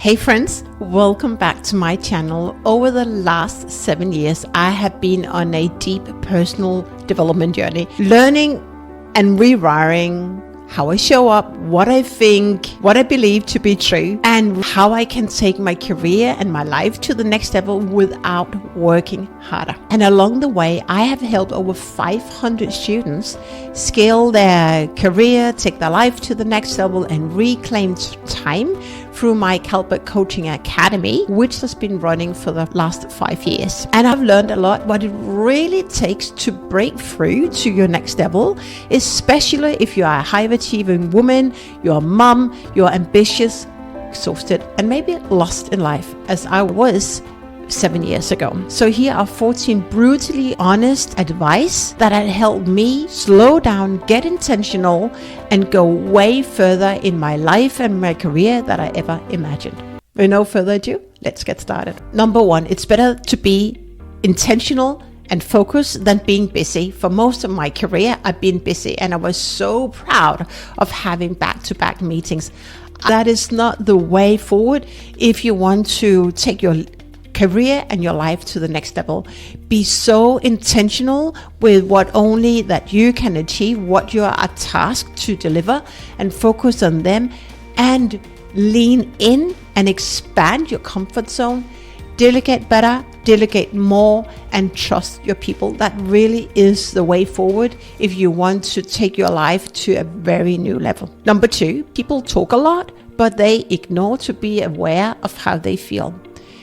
Hey friends, welcome back to my channel. Over the last 7 years, I have been on a deep personal development journey, learning and rewiring how I show up, what I think, what I believe to be true, and how I can take my career and my life to the next level without working harder. And along the way, I have helped over 500 students scale their career, take their life to the next level, and reclaim time through my Calberg Coaching Academy, which has been running for the last 5 years. And I've learned a lot what it really takes to break through to your next level, especially if you are a high achieving woman, you're a mom, you're ambitious, exhausted, and maybe lost in life, as I was 7 years ago. So here are 14 brutally honest advice that had helped me slow down, get intentional, and go way further in my life and my career than I ever imagined. With no further ado, let's get started. Number 1, it's better to be intentional and focused than being busy. For most of my career, I've been busy, and I was so proud of having back-to-back meetings. That is not the way forward if you want to take your career and your life to the next level. Be so intentional with what only that you can achieve, what you are tasked to deliver, and focus on them, and lean in and expand your comfort zone. Delegate better, delegate more, and trust your people. That really is the way forward if you want to take your life to a very new level. Number 2, people talk a lot, but they ignore to be aware of how they feel.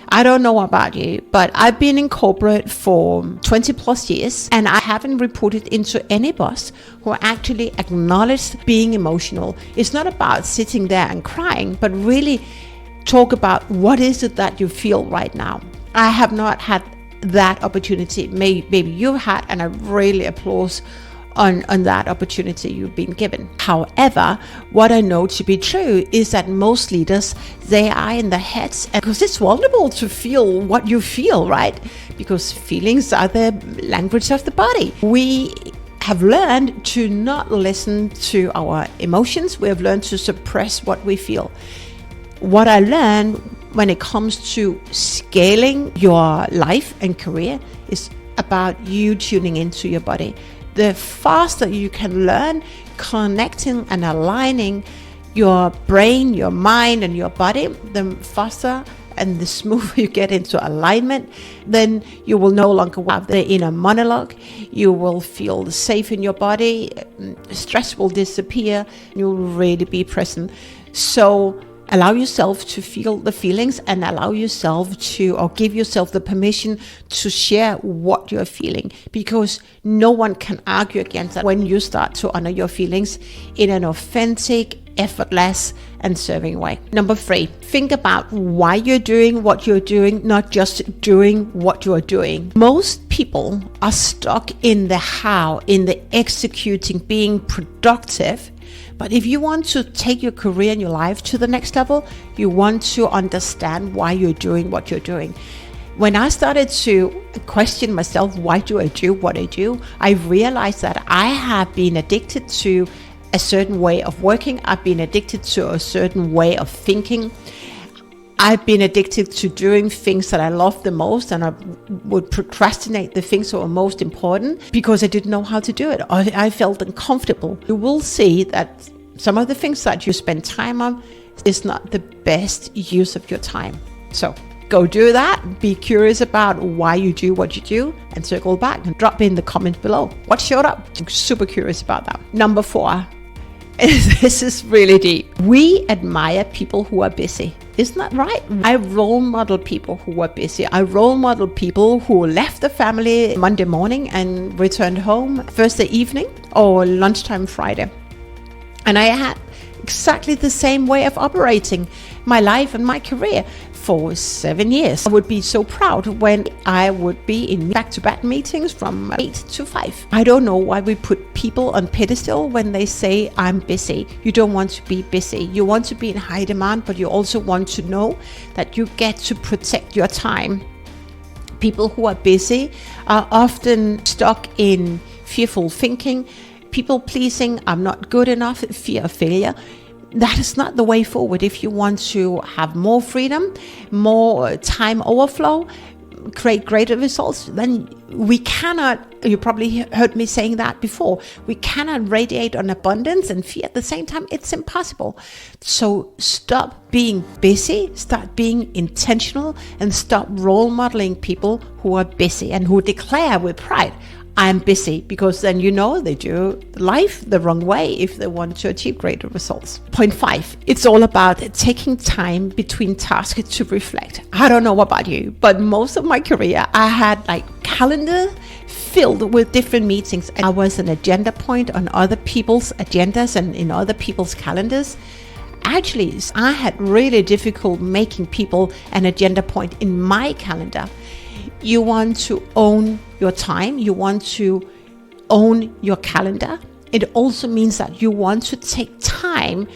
I don't know about you, but I've been in corporate for 20 plus years, and I haven't reported into any boss who actually acknowledged being emotional. It's not about sitting there and crying, but really talk about what is it that you feel right now. I have not had that opportunity. Maybe you had, and I really applaud on that opportunity you've been given. However, what I know to be true is that most leaders, they are in their heads, because it's vulnerable to feel what you feel, right? Because feelings are the language of the body. We have learned to not listen to our emotions. We have learned to suppress what we feel. What I learned when it comes to scaling your life and career is about you tuning into your body. The faster you can learn connecting and aligning your brain, your mind, and your body, the faster and the smoother you get into alignment, then you will no longer have the inner monologue. You will feel safe in your body. Stress will disappear. You'll really be present. So allow yourself to feel the feelings, and allow yourself to, or give yourself the permission to share what you're feeling, because no one can argue against that when you start to honor your feelings in an authentic, effortless, and serving way. Number 3, think about why you're doing what you're doing, not just doing what you're doing. Most people are stuck in the how, in the executing, being productive. But if you want to take your career and your life to the next level, you want to understand why you're doing what you're doing. When I started to question myself, why do I do what I do? I realized that I have been addicted to a certain way of working. I've been addicted to a certain way of thinking. I've been addicted to doing things that I love the most, and I would procrastinate the things that were most important because I didn't know how to do it. I felt uncomfortable. You will see that some of the things that you spend time on is not the best use of your time. So go do that. Be curious about why you do what you do, and circle back and drop in the comments below what showed up. I'm super curious about that. Number 4. This is really deep. We admire people who are busy. Isn't that right? I role model people who are busy. I role model people who left the family Monday morning and returned home Thursday evening or lunchtime Friday. And I had exactly the same way of operating my life and my career for 7 years. I would be so proud when I would be in back-to-back meetings from 8 to 5. I don't know why we put people on pedestal when they say I'm busy. You don't want to be busy. You want to be in high demand, but you also want to know that you get to protect your time. People who are busy are often stuck in fearful thinking, people pleasing, I'm not good enough, fear of failure. that is not the way forward. If you want to have more freedom, more time overflow, create greater results, then we cannot, you probably heard me saying that before, we cannot radiate on abundance and fear at the same time. It's impossible. So stop being busy, start being intentional, and stop role modeling people who are busy and who declare with pride, I'm busy, because then they do life the wrong way if they want to achieve greater results. Point 5, it's all about taking time between tasks to reflect. I don't know about you, but most of my career, I had calendar filled with different meetings. And I was an agenda point on other people's agendas and in other people's calendars. Actually, I had really difficult making people an agenda point in my calendar. You want to own your time. You want to own your calendar. It also means that you want to take time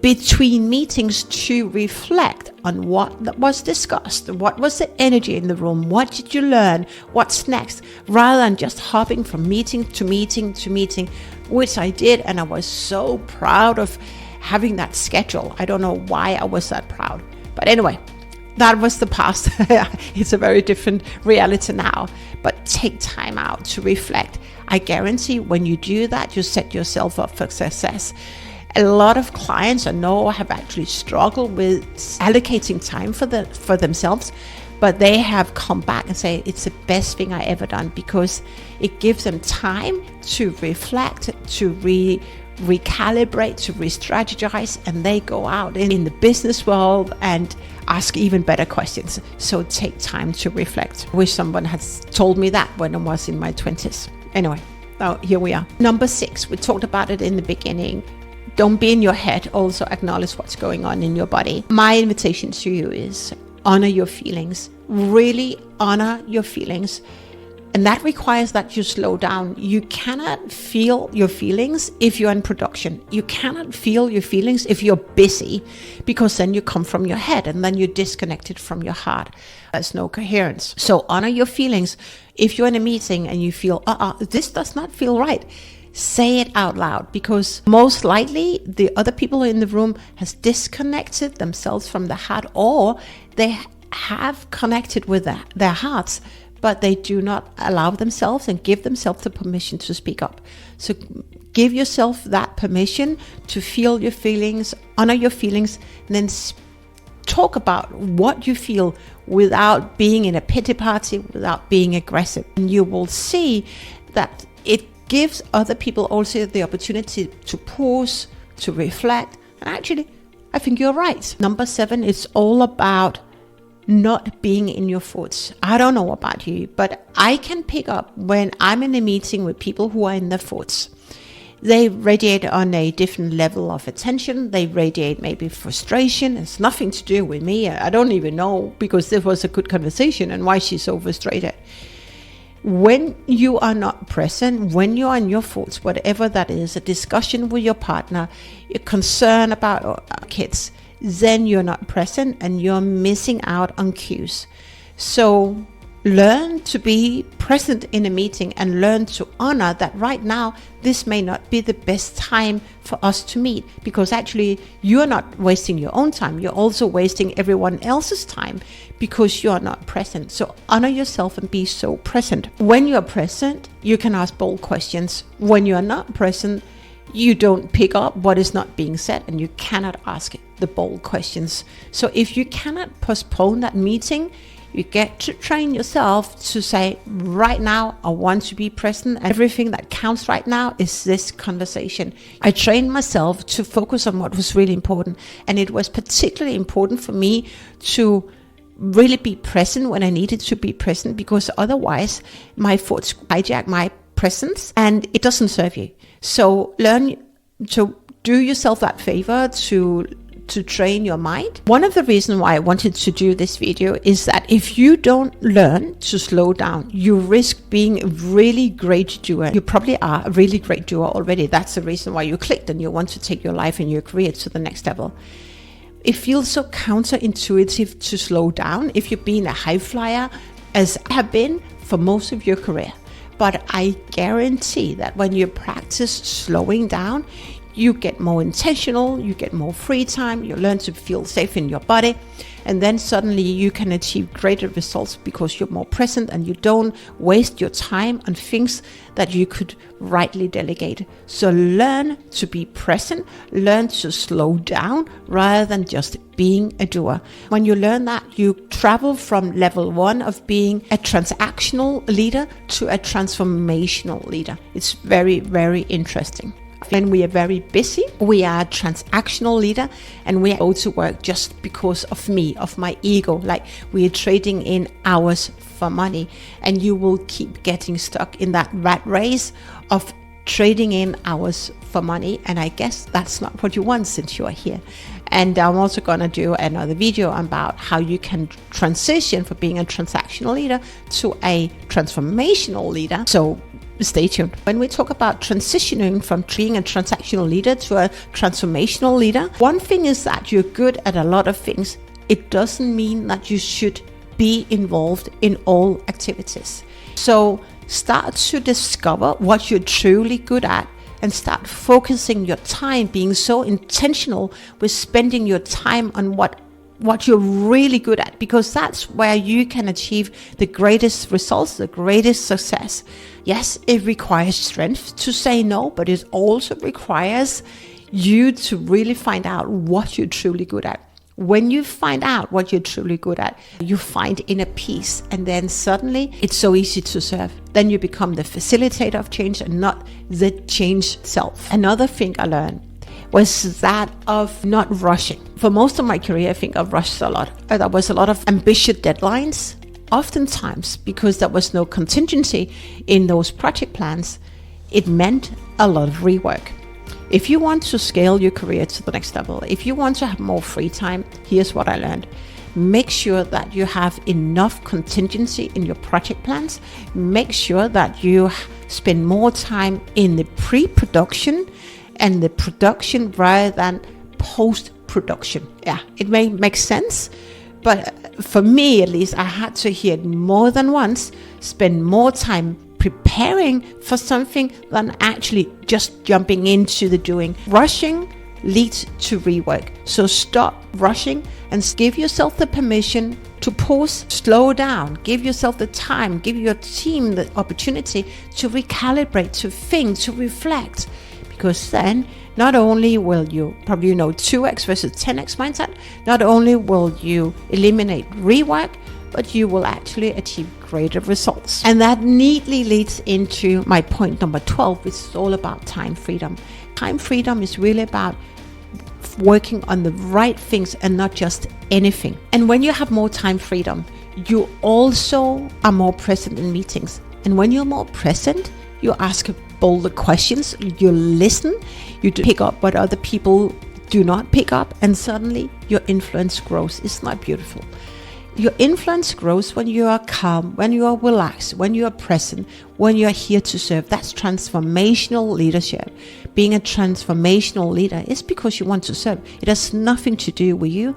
between meetings to reflect on what was discussed, what was the energy in the room, what did you learn, what's next, rather than just hopping from meeting to meeting to meeting, which I did. And I was so proud of having that schedule. I don't know why I was that proud. But anyway, that was the past. It's a very different reality now. But take time out to reflect. I guarantee when you do that, you set yourself up for success. A lot of clients I know have actually struggled with allocating time for themselves, but they have come back and say it's the best thing I ever done, because it gives them time to reflect, to recalibrate, to re-strategize, and they go out in the business world and ask even better questions. So take time to reflect. I wish someone had told me that when I was in my 20s. Anyway, here we are. Number 6, we talked about it in the beginning. Don't be in your head. Also acknowledge what's going on in your body. My invitation to you is honor your feelings. Really honor your feelings. And that requires that you slow down. You cannot feel your feelings if you're in production. You cannot feel your feelings if you're busy, because then you come from your head and then you're disconnected from your heart. There's no coherence. So honor your feelings. If you're in a meeting and you feel, this does not feel right, say it out loud, because most likely the other people in the room has disconnected themselves from the heart, or they have connected with their hearts, but they do not allow themselves and give themselves the permission to speak up. So give yourself that permission to feel your feelings, honor your feelings, and then talk about what you feel without being in a pity party, without being aggressive. And you will see that it gives other people also the opportunity to pause, to reflect. And actually, I think you're right. Number 7 is all about not being in your thoughts. I don't know about you, but I can pick up when I'm in a meeting with people who are in their thoughts. They radiate on a different level of attention. They radiate maybe frustration. It's nothing to do with me. I don't even know, because this was a good conversation and why she's so frustrated. When you are not present, when you are in your thoughts, whatever that is, a discussion with your partner, you're concerned about kids, then you're not present and you're missing out on cues. So learn to be present in a meeting and learn to honor that right now, this may not be the best time for us to meet, because actually you're not wasting your own time. You're also wasting everyone else's time because you're not present. So honor yourself and be so present. When you're present, you can ask bold questions. When you're not present, you don't pick up what is not being said and you cannot ask the bold questions. So if you cannot postpone that meeting, you get to train yourself to say, right now, I want to be present. Everything that counts right now is this conversation. I trained myself to focus on what was really important. And it was particularly important for me to really be present when I needed to be present, because otherwise my thoughts hijack my presence and it doesn't serve you. So learn to do yourself that favor to train your mind. One of the reasons why I wanted to do this video is that if you don't learn to slow down, you risk being a really great doer. You probably are a really great doer already. That's the reason why you clicked and you want to take your life and your career to the next level. It feels so counterintuitive to slow down if you've been a high flyer, as I have been for most of your career. But I guarantee that when you practice slowing down, you get more intentional, you get more free time, you learn to feel safe in your body, and then suddenly you can achieve greater results because you're more present and you don't waste your time on things that you could rightly delegate. So learn to be present, learn to slow down rather than just being a doer. When you learn that, you travel from level 1 of being a transactional leader to a transformational leader. It's very, very interesting. When we are very busy, we are a transactional leader and we go to work just because of me, of my ego, like we are trading in hours for money, and you will keep getting stuck in that rat race of trading in hours for money. And I guess that's not what you want since you are here. And I'm also going to do another video about how you can transition from being a transactional leader to a transformational leader. So stay tuned. When we talk about transitioning from being a transactional leader to a transformational leader, one thing is that you're good at a lot of things. It doesn't mean that you should be involved in all activities. So start to discover what you're truly good at and start focusing your time, being so intentional with spending your time on what you're really good at, because that's where you can achieve the greatest results, the greatest success. Yes, it requires strength to say no, but it also requires you to really find out what you're truly good at. When you find out what you're truly good at, you find inner peace, and then suddenly it's so easy to serve. Then you become the facilitator of change and not the change itself. Another thing I learned was that of not rushing. For most of my career, I think I've rushed a lot. There was a lot of ambitious deadlines, oftentimes because there was no contingency in those project plans. It meant a lot of rework. If you want to scale your career to the next level, if you want to have more free time, here's what I learned. Make sure that you have enough contingency in your project plans. Make sure that you spend more time in the pre-production and the production rather than post-production. Yeah, it may make sense, but for me at least, I had to hear it more than once, spend more time preparing for something than actually just jumping into the doing. Rushing leads to rework. So stop rushing and give yourself the permission to pause, slow down, give yourself the time, give your team the opportunity to recalibrate, to think, to reflect. Because then not only will you probably 2x versus 10x mindset, not only will you eliminate rework, but you will actually achieve greater results. And that neatly leads into my point number 12, which is all about time freedom. Time freedom is really about working on the right things and not just anything. And when you have more time freedom, you also are more present in meetings. And when you're more present, you ask bolder questions, you listen, you pick up what other people do not pick up, and suddenly your influence grows. Isn't that beautiful? Your influence grows when you are calm, when you are relaxed, when you are present, when you are here to serve. That's transformational leadership. Being a transformational leader is because you want to serve. It has nothing to do with you.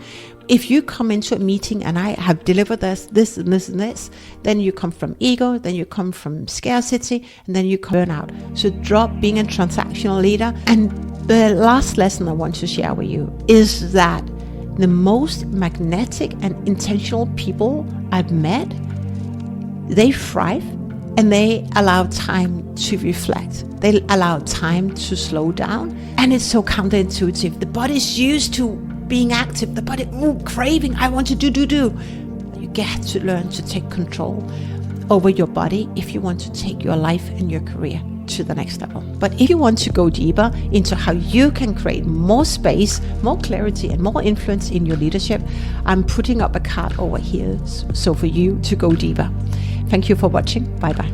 If you come into a meeting and I have delivered this and this and this, then you come from ego, then you come from scarcity, and then you come burnout. So drop being a transactional leader. And the last lesson I want to share with you is that the most magnetic and intentional people I've met, they thrive and they allow time to reflect. They allow time to slow down. And it's so counterintuitive. The body's used to being active. The body, craving, I want to do. You get to learn to take control over your body if you want to take your life and your career to the next level. But if you want to go deeper into how you can create more space, more clarity, and more influence in your leadership, I'm putting up a card over here so for you to go deeper. Thank you for watching. Bye bye.